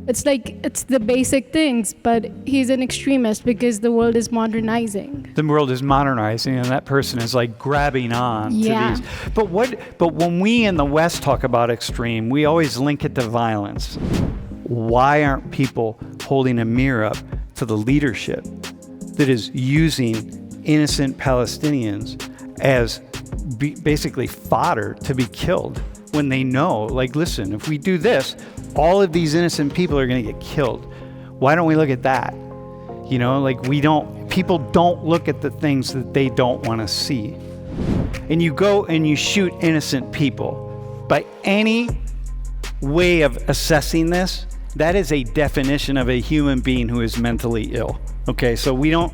It's like, it's the basic things, but he's an extremist because the world is modernizing. The world is modernizing, and that person is like grabbing on to these. But when we in the West talk about extreme, we always link it to violence. Why aren't people holding a mirror up to the leadership that is using innocent Palestinians as basically fodder to be killed when they know, like, listen, if we do this, all of these innocent people are going to get killed. Why don't we look at that? You know, like, people don't look at the things that they don't want to see. And you go and you shoot innocent people. By any way of assessing this, that is a definition of a human being who is mentally ill. Okay, so we don't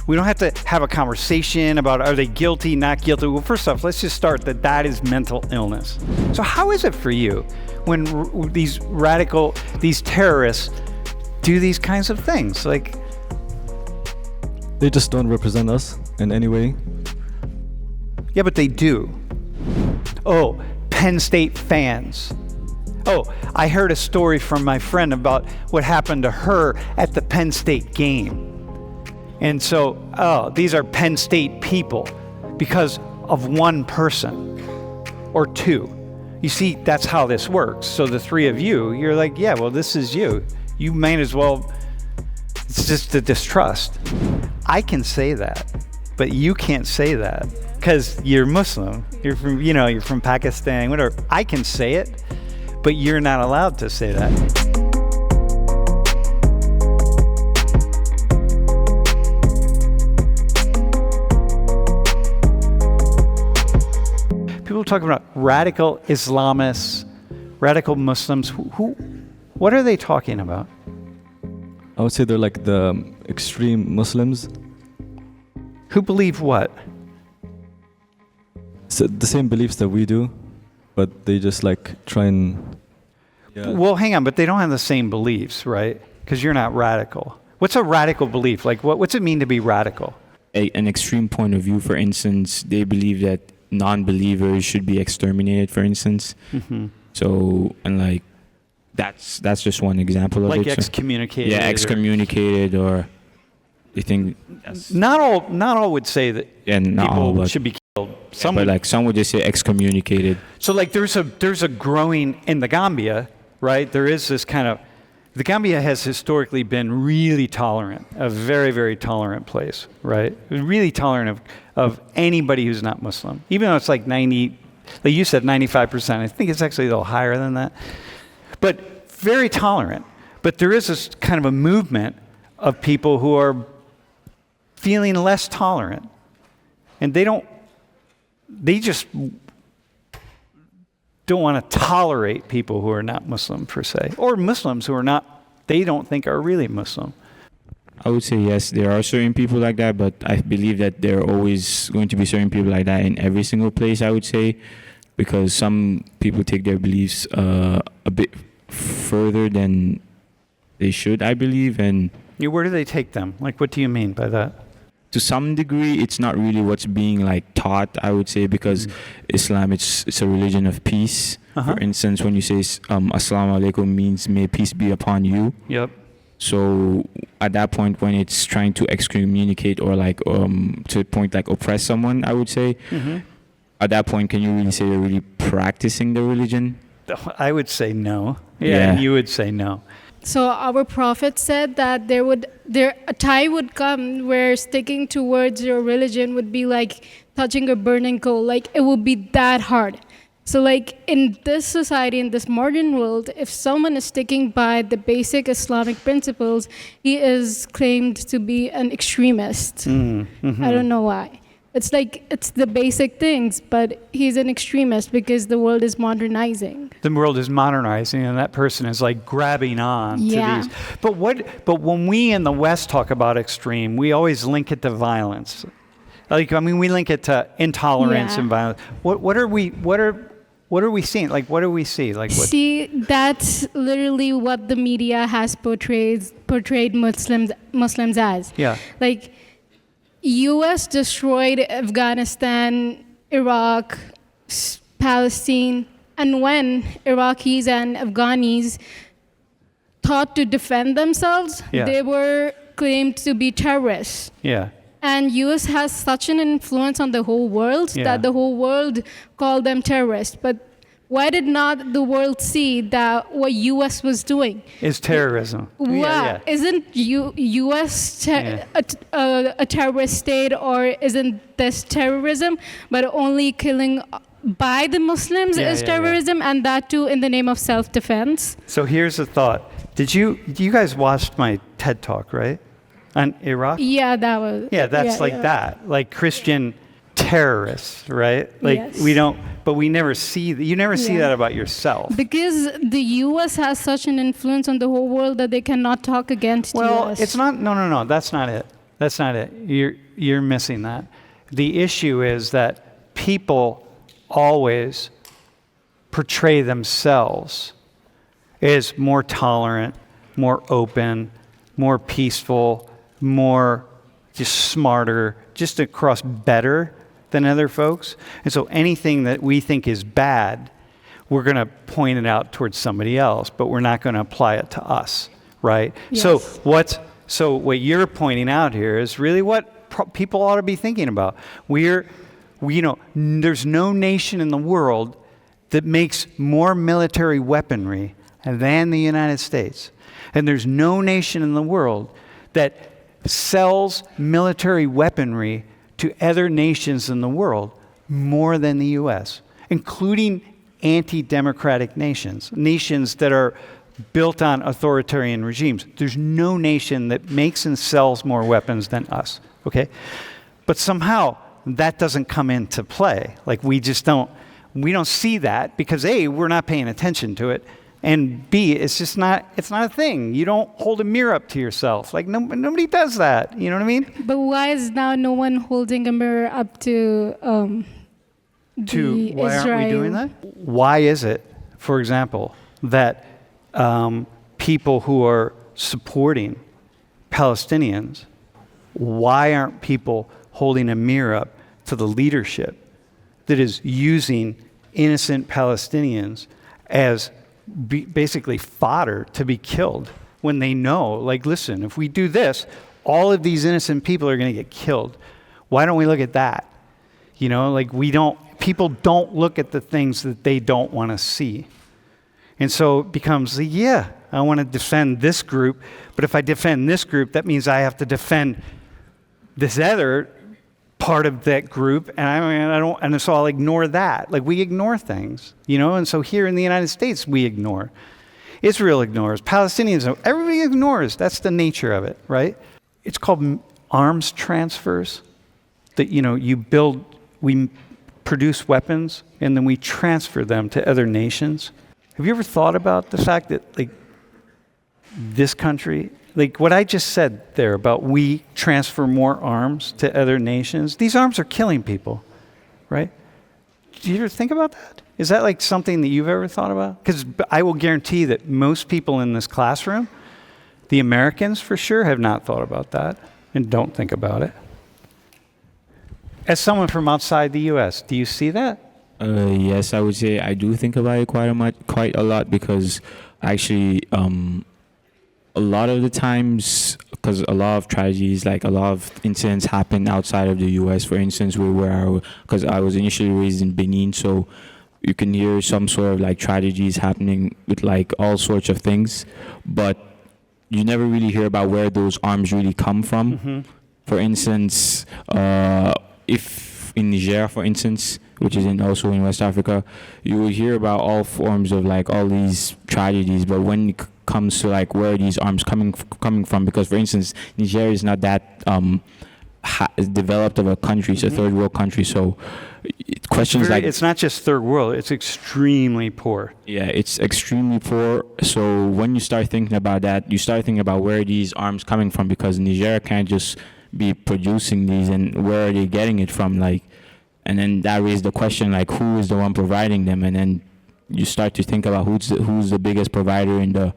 have to have a conversation about are they guilty, not guilty. Well, first off, let's just start that is mental illness. So how is it for you when these terrorists do these kinds of things? Like, they just don't represent us in any way. Yeah, but they do. Oh, Penn State fans. Oh, I heard a story from my friend about what happened to her at the Penn State game. And so, these are Penn State people because of one person or two. You see, that's how this works. So the three of you, you're like, yeah, well, this is you. You might as well, it's just the distrust. I can say that, but you can't say that because you're Muslim. You're from Pakistan, whatever. I can say it, but you're not allowed to say that. People talking about radical Islamists, radical Muslims. What are they talking about? I would say they're like the extreme Muslims. Who believe what? So the same beliefs that we do, but they just like try and... Yeah. Well, hang on, but they don't have the same beliefs, right? Because you're not radical. What's a radical belief? Like, what's it mean to be radical? An extreme point of view, for instance, they believe that non-believers should be exterminated, for instance. Mm-hmm. So, and like, that's just one example of like it. Like excommunicated. Yeah, excommunicated, or they think not all would say that people should be killed. Some but like some would just say excommunicated. So like there's a growing in the Gambia, right? There is this kind of, the Gambia has historically been really tolerant, a very, very tolerant place, right? Really tolerant of anybody who's not Muslim. Even though it's like 90, like you said, 95%. I think it's actually a little higher than that. But very tolerant. But there is this kind of a movement of people who are feeling less tolerant. And they just don't want to tolerate people who are not Muslim per se, or Muslims who are they don't think are really Muslim. I would say yes, there are certain people like that, but I believe that there are always going to be certain people like that in every single place, I would say, because some people take their beliefs a bit further than they should, I believe. And where do they take them? Like, what do you mean by that? To some degree, it's not really what's being like taught, I would say, because Islam, it's a religion of peace. Uh-huh. For instance, when you say Assalamu alaikum means may peace be upon you. Yep. So at that point, when it's trying to excommunicate or like to a point like oppress someone, I would say, at that point, can you really say they're really practicing the religion? I would say no. Yeah. And you would say no. So our Prophet said that a time would come where sticking towards your religion would be like touching a burning coal. Like, it would be that hard. So like in this society, in this modern world, if someone is sticking by the basic Islamic principles, he is claimed to be an extremist. Mm-hmm. I don't know why. It's like, it's the basic things, but he's an extremist because the world is modernizing. The world is modernizing, and that person is like grabbing on to these. But when we in the West talk about extreme, we always link it to violence. Like, I mean, we link it to intolerance and violence. What are we seeing? Like, what do we see? Like, what? See, that's literally what the media has portrayed Muslims as. Yeah. Like, U.S. destroyed Afghanistan, Iraq, Palestine, and when Iraqis and Afghanis thought to defend themselves, Yeah. they were claimed to be terrorists. Yeah. And U.S. has such an influence on the whole world Yeah. that the whole world called them terrorists. But why did not the world see that what U.S. was doing? Is terrorism. Wow, Yeah. isn't U.S. Yeah. a terrorist state, or isn't this terrorism? But only killing by the Muslims Yeah, is yeah, yeah. terrorism, and that too in the name of self-defense. So here's a thought. You guys watched my TED Talk, right? On Iraq? Yeah, that was. Yeah, that's like that. Like Christian terrorists, right? Like Yes. we never see that. You never see Yeah. that about yourself. Because the U.S. has such an influence on the whole world that they cannot talk against Well, U.S. it's not. No. That's not it. That's not it. You're missing that. The issue is that people always portray themselves as more tolerant, more open, more peaceful, more just smarter, just across better than other folks. And so anything that we think is bad, we're going to point it out towards somebody else, but we're not going to apply it to us, right? Yes. So what you're pointing out here is really what people ought to be thinking about. There's no nation in the world that makes more military weaponry than the United States. And there's no nation in the world that sells military weaponry to other nations in the world more than the U.S., including anti-democratic nations that are built on authoritarian regimes. There's no nation that makes and sells more weapons than us, okay? But somehow that doesn't come into play. Like we don't see that because A, we're not paying attention to it, and B, it's not a thing. You don't hold a mirror up to yourself. Like nobody does that. You know what I mean? But why is now no one holding a mirror up to Why Israel? aren't we doing that? Why is it, for example, that people who are supporting Palestinians, why aren't people holding a mirror up to the leadership that is using innocent Palestinians as basically fodder to be killed when they know, like, listen, if we do this, all of these innocent people are going to get killed. Why don't we look at that? Like people don't look at the things that they don't want to see. And so it becomes, I want to defend this group, but if I defend this group, that means I have to defend this other part of that group, and so I'll ignore that. Like we ignore things, and so here in the United States, we ignore. Israel ignores. Palestinians, everybody ignores. That's the nature of it, right? It's called arms transfers, that, we produce weapons, and then we transfer them to other nations. Have you ever thought about the fact that, like, this country, like what I just said there about we transfer more arms to other nations, these arms are killing people, right? Do you ever think about that? Is that like something that you've ever thought about? Because I will guarantee that most people in this classroom, the Americans for sure, have not thought about that and don't think about it. As someone from outside the U.S., do you see that? Yes, I would say I do think about it quite a lot, because actually, a lot of the times, because a lot of tragedies, like a lot of incidents happen outside of the U.S. For instance, because I was initially raised in Benin, so you can hear some sort of like tragedies happening with like all sorts of things, but you never really hear about where those arms really come from. Mm-hmm. For instance, if in Niger, for instance, which is also in West Africa, you will hear about all forms of like all these tragedies, but when it comes to like where are these arms coming from, because for instance, Niger is not that developed of a country, it's a third world country, so questions like it's not just third world, it's extremely poor. Yeah, it's extremely poor. So when you start thinking about that, you start thinking about where are these arms coming from, because Niger can't just be producing these, and where are they getting it from, like, and then that raised the question, like, who is the one providing them? And then you start to think about who's the biggest provider in the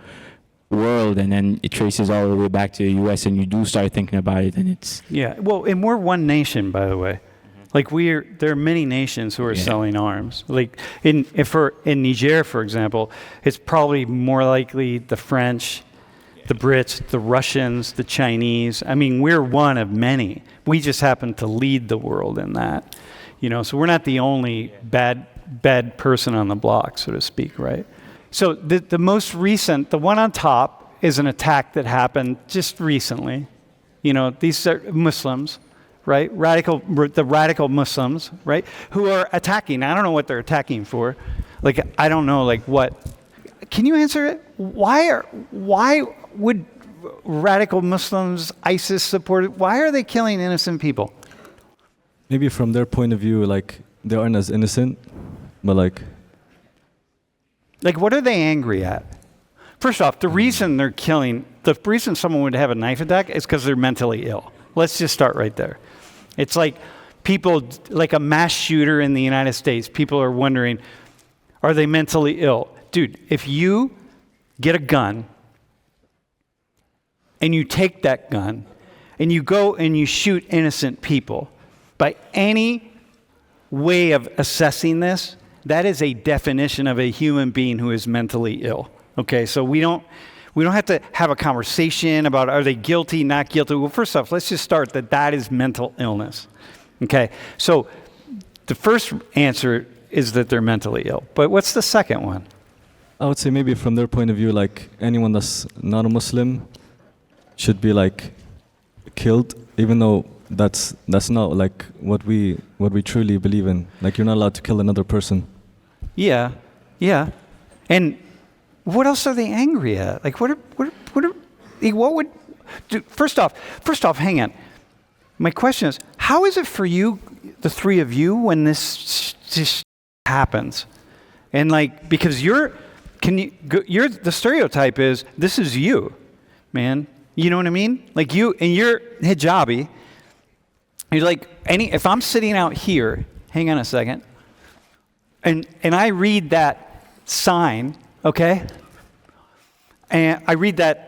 world, and then it traces all the way back to the U.S., and you do start thinking about it, and it's... Yeah, well, and we're one nation, by the way. Like there are many nations who are selling arms. Like in Niger, for example, it's probably more likely the French the Brits, the Russians, the Chinese. I mean, we're one of many. We just happen to lead the world in that. So we're not the only bad person on the block, so to speak, right? So the most recent, the one on top, is an attack that happened just recently. These are Muslims, right? The radical Muslims, right? Who are attacking. I don't know what they're attacking for. I don't know, what. Can you answer it? Why would radical Muslims, ISIS supported, why are they killing innocent people? Maybe from their point of view, they aren't as innocent, but what are they angry at? First off, the reason someone would have a knife attack is because they're mentally ill. Let's just start right there. It's like people, like a mass shooter in the United States, people are wondering, are they mentally ill? Dude, if you get a gun and you take that gun and you go and you shoot innocent people, by any way of assessing this, that is a definition of a human being who is mentally ill. Okay, so we don't have to have a conversation about are they guilty, not guilty. Well, first off, let's just start that is mental illness. Okay, so the first answer is that they're mentally ill. But what's the second one? I would say maybe from their point of view, anyone that's not a Muslim should be killed, even though that's not what we truly believe in. You're not allowed to kill another person. Yeah. And what else are they angry at? What would? Dude, first off, hang on. My question is, how is it for you, the three of you, when this just happens? And because the stereotype is this is you, man. You know what I mean? You and you're hijabi. You're if I'm sitting out here, hang on a second, and I read that sign, okay? And I read the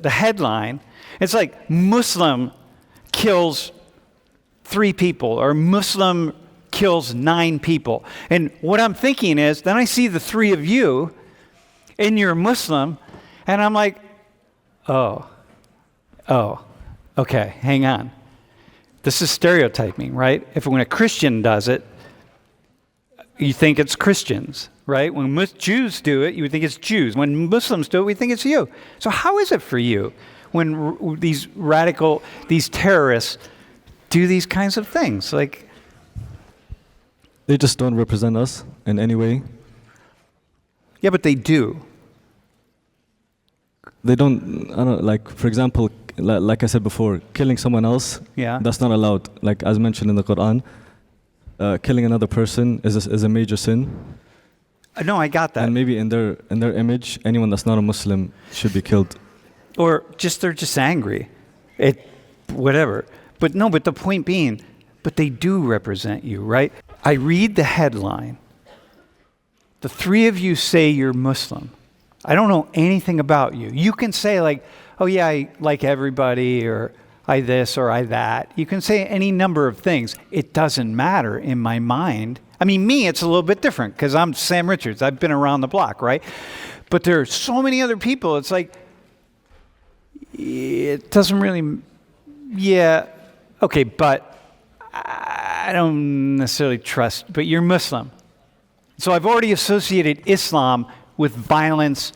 headline. It's Muslim kills 3 people or Muslim kills 9 people. And what I'm thinking is, then I see the 3 of you and you're Muslim, and I'm oh, okay, hang on. This is stereotyping, right? When a Christian does it, you think it's Christians, right? When Jews do it, you would think it's Jews. When Muslims do it, we think it's you. So how is it for you when these terrorists do these kinds of things? They just don't represent us in any way. Yeah, but they do. They don't, for example, like I said before, killing someone else, that's not allowed. As mentioned in the Quran, killing another person is a major sin. No, I got that. And maybe in their image, anyone that's not a Muslim should be killed. Or they're just angry. Whatever. But the point being, but they do represent you, right? I read the headline. The 3 of you say you're Muslim. I don't know anything about you. You can say oh yeah, I like everybody, or I this or I that. You can say any number of things. It doesn't matter in my mind. I mean, me, it's a little bit different because I'm Sam Richards. I've been around the block, right? But there are so many other people. It's it doesn't really, yeah, okay, but I don't necessarily trust, but you're Muslim. So I've already associated Islam with violence,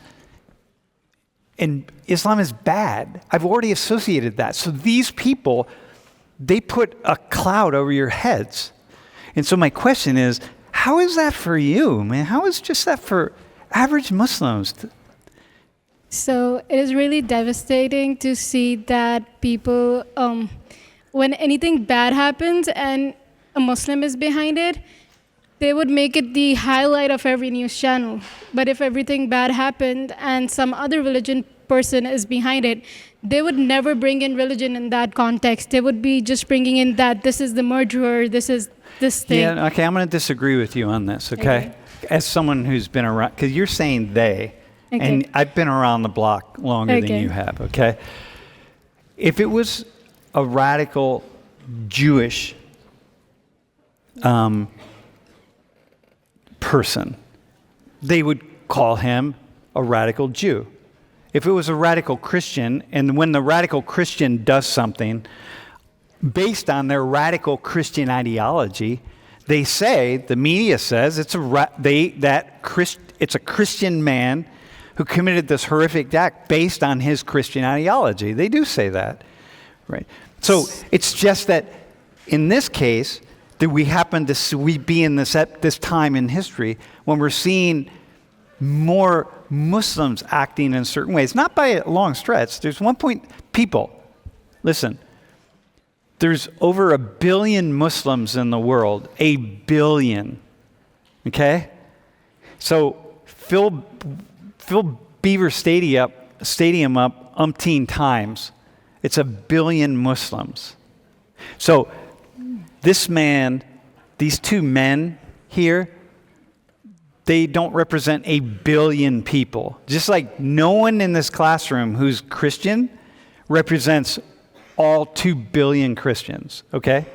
and Islam is bad. I've already associated that. So these people, they put a cloud over your heads. And so my question is, how is that for you, man? How is just that for average Muslims? So it is really devastating to see that people, when anything bad happens and a Muslim is behind it, they would make it the highlight of every news channel. But if everything bad happened and some other religion person is behind it, they would never bring in religion in that context. They would be just bringing in that this is the murderer, this is this thing. Yeah, okay, I'm going to disagree with you on this, okay? As someone who's been around, because you're saying they, and I've been around the block longer than you have, okay? If it was a radical Jewish person, they would call him a radical Jew. If it was a radical Christian, and when the radical Christian does something based on their radical Christian ideology, they say, the media says, it's a Christian man who committed this horrific act based on his Christian ideology. They do say that, right? So it's just that in this case, that we happen to be in this time in history when we're seeing more Muslims acting in certain ways, not by a long stretch. There's listen, there's over 1 billion Muslims in the world, 1 billion, okay? So fill Beaver Stadium up umpteen times. It's 1 billion Muslims. So this man, these two men here, they don't represent 1 billion people. Just like no one in this classroom who's Christian represents all 2 billion Christians, okay?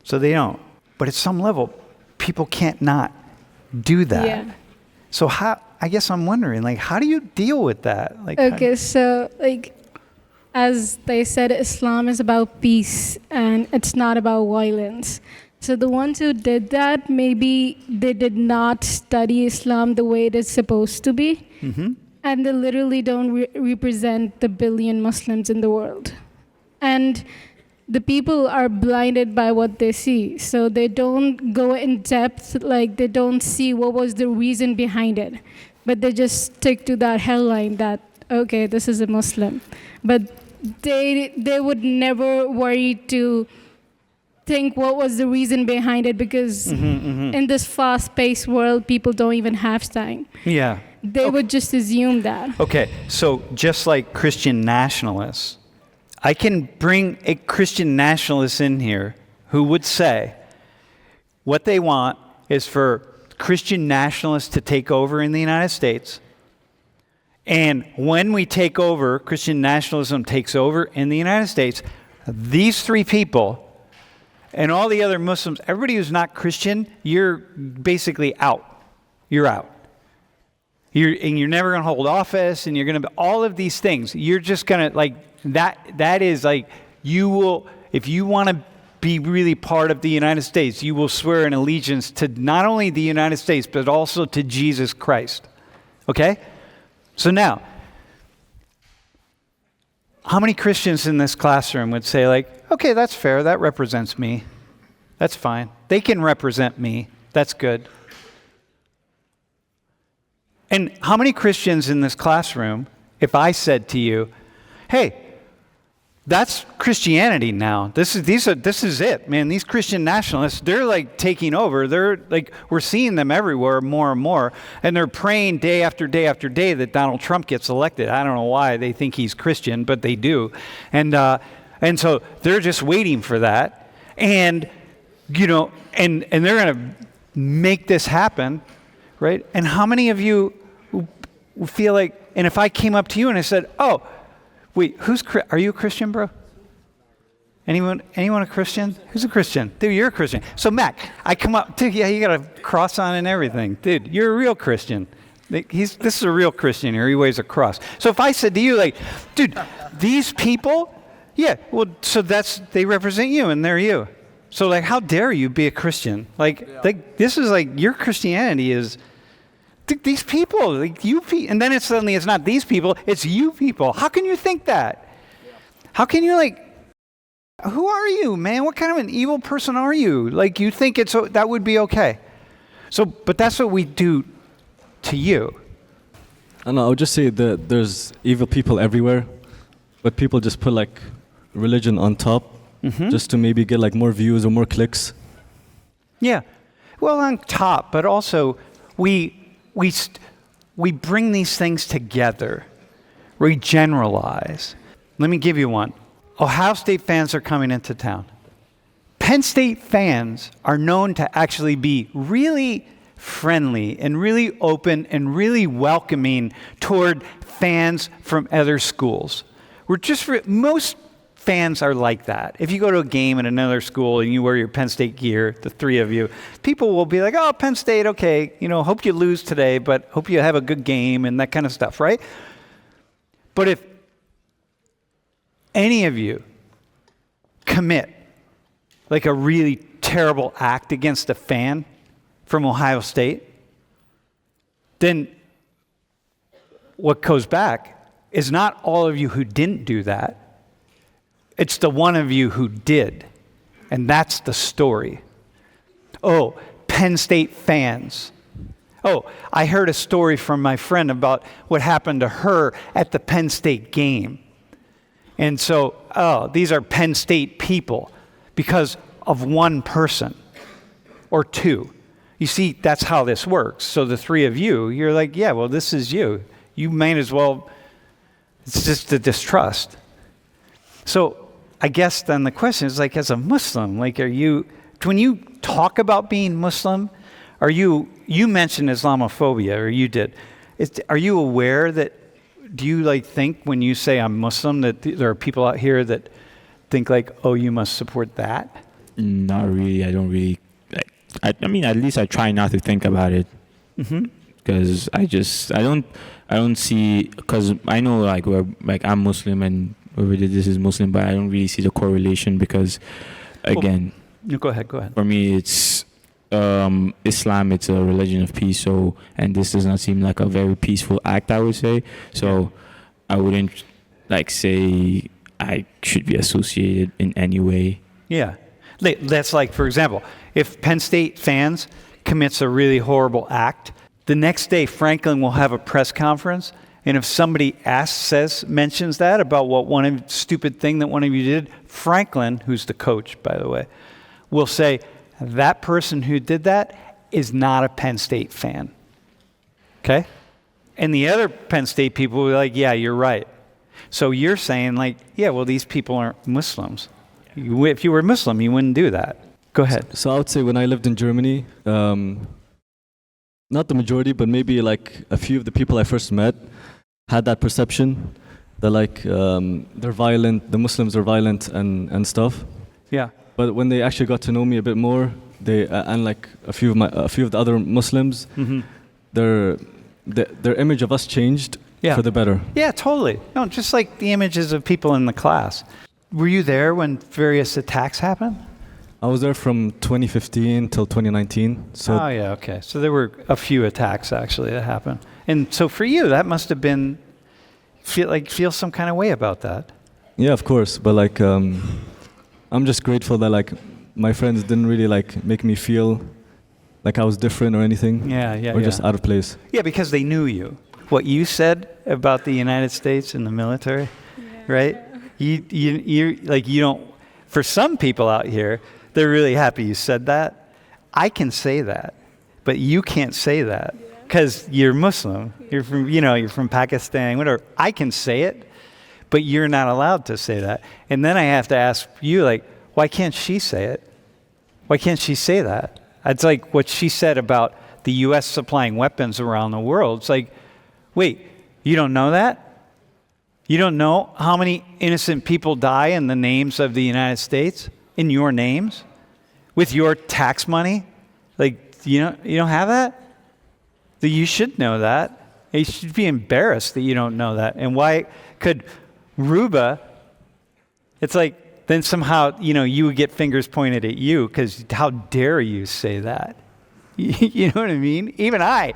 So they don't. But at some level, people can't not do that. Yeah. So I guess I'm wondering, like, how do you deal with that? Okay, so as they said, Islam is about peace and it's not about violence. So the ones who did that, maybe they did not study Islam the way it is supposed to be. Mm-hmm. And they literally don't represent the 1 billion Muslims in the world. And the people are blinded by what they see. So they don't go in depth, like they don't see what was the reason behind it. But they just stick to that headline that, okay, this is a Muslim. But they would never worry to think what was the reason behind it, because in this fast-paced world, people don't even have time. Yeah. They would just assume that. Okay, so just like Christian nationalists, I can bring a Christian nationalist in here who would say what they want is for Christian nationalists to take over in the United States. And when we take over, Christian nationalism takes over in the United States, these three people and all the other Muslims, everybody who's not Christian, you're basically out. You're out. You're never going to hold office, and you're going to all of these things. You're just going to that is like, you will, if you want to be really part of the United States, you will swear an allegiance to not only the United States, but also to Jesus Christ. Okay? So now, how many Christians in this classroom would say, like, okay, that's fair, that represents me. That's fine. They can represent me. That's good. And how many Christians in this classroom, if I said to you, hey, that's Christianity now. This is it, man. These Christian nationalists, they're like taking over. They're like, we're seeing them everywhere more and more, and they're praying day after day after day that Donald Trump gets elected. I don't know why they think he's Christian, but they do, and so they're just waiting for that, and and they're going to make this happen, right? And how many of you feel like, and if I came up to you and I said, oh, wait, are you a Christian, bro? Anyone a Christian? Who's a Christian? Dude, you're a Christian. So Mac, I come up, dude, yeah, you got a cross on and everything. Dude, you're a real Christian. This is a real Christian here. He wears a cross. So if I said to you, like, dude, these people, yeah, well, so they represent you and they're you. So like, how dare you be a Christian? Like this is like, your Christianity is, these people, like you, and then it's not these people, it's you people. How can you think that? How can you who are you, man? What kind of an evil person are you? Like you think that would be okay. So, but that's what we do to you. I would just say that there's evil people everywhere, but people just put religion on top just to maybe get more views or more clicks. Yeah, well, on top, but also we bring these things together. We generalize. Let me give you one. Ohio State fans are coming into town. Penn State fans are known to actually be really friendly and really open and really welcoming toward fans from other schools. Most fans are like that. If you go to a game at another school and you wear your Penn State gear, the three of you, people will be like, oh, Penn State, okay, hope you lose today, but hope you have a good game and that kind of stuff, right? But if any of you commit like a really terrible act against a fan from Ohio State, then what goes back is not all of you who didn't do that. It's the one of you who did. And that's the story. Oh, Penn State fans. Oh, I heard a story from my friend about what happened to her at the Penn State game. And so, these are Penn State people because of one person or two. You see, that's how this works. So the three of you, you're like, yeah, well, this is you. You might as well, it's just the distrust. So I guess then the question is, like, as a Muslim, like, when you talk about being Muslim, you mentioned Islamophobia, or you did. Are you aware that, do you like think when you say I'm Muslim that there are people out here that think like, oh, you must support that? Not really. I don't really. I mean, at least I try not to think about it. Because I don't see, because I know like I'm Muslim and whoever did this is Muslim, but I don't really see the correlation because, again, go ahead. For me, it's Islam. It's a religion of peace. And this does not seem like a very peaceful act, I would say. So, I wouldn't like say I should be associated in any way. Yeah, that's like, for example, if Penn State fans commits a really horrible act, the next day Franklin will have a press conference, and if somebody mentions that about stupid thing that one of you did, Franklin, who's the coach, by the way, will say, that person who did that is not a Penn State fan. Okay? And the other Penn State people will be like, yeah, you're right. So you're saying like, yeah, well, these people aren't Muslims. If you were Muslim, you wouldn't do that. Go ahead. So I would say when I lived in Germany, not the majority, but maybe like a few of the people I first met had that perception that like they're violent, the Muslims are violent and stuff. Yeah. But when they actually got to know me a bit more, they and like a few of the other Muslims, their image of us changed for the better. Yeah, totally. No, just like the images of people in the class. Were you there when various attacks happened? I was there from 2015 till 2019. So oh yeah, okay. So there were a few attacks actually that happened, and so for you, that must have been feel some kind of way about that. Yeah, of course. But like, I'm just grateful that like my friends didn't really like make me feel like I was different or anything. Yeah. Or just out of place. Yeah, because they knew you. What you said about the United States and the military, right? You don't. For some people out here, they're really happy you said that. I can say that, but you can't say that because you're Muslim. You're from Pakistan, whatever. I can say it, but you're not allowed to say that. And then I have to ask you, like, why can't she say it? Why can't she say that? It's like what she said about the U.S. supplying weapons around the world. It's like, wait, you don't know that? You don't know how many innocent people die in the names of the United States? In your names? With your tax money? Like, you don't have that? You should know that. You should be embarrassed that you don't know that. And why could Ruba, it's like, then somehow, you would get fingers pointed at you because how dare you say that? You know what I mean? Even I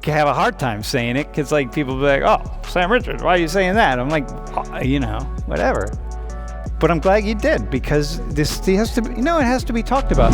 have a hard time saying it because like people be like, oh, Sam Richards, why are you saying that? I'm like, whatever. But I'm glad you did because this has to be, it has to be talked about.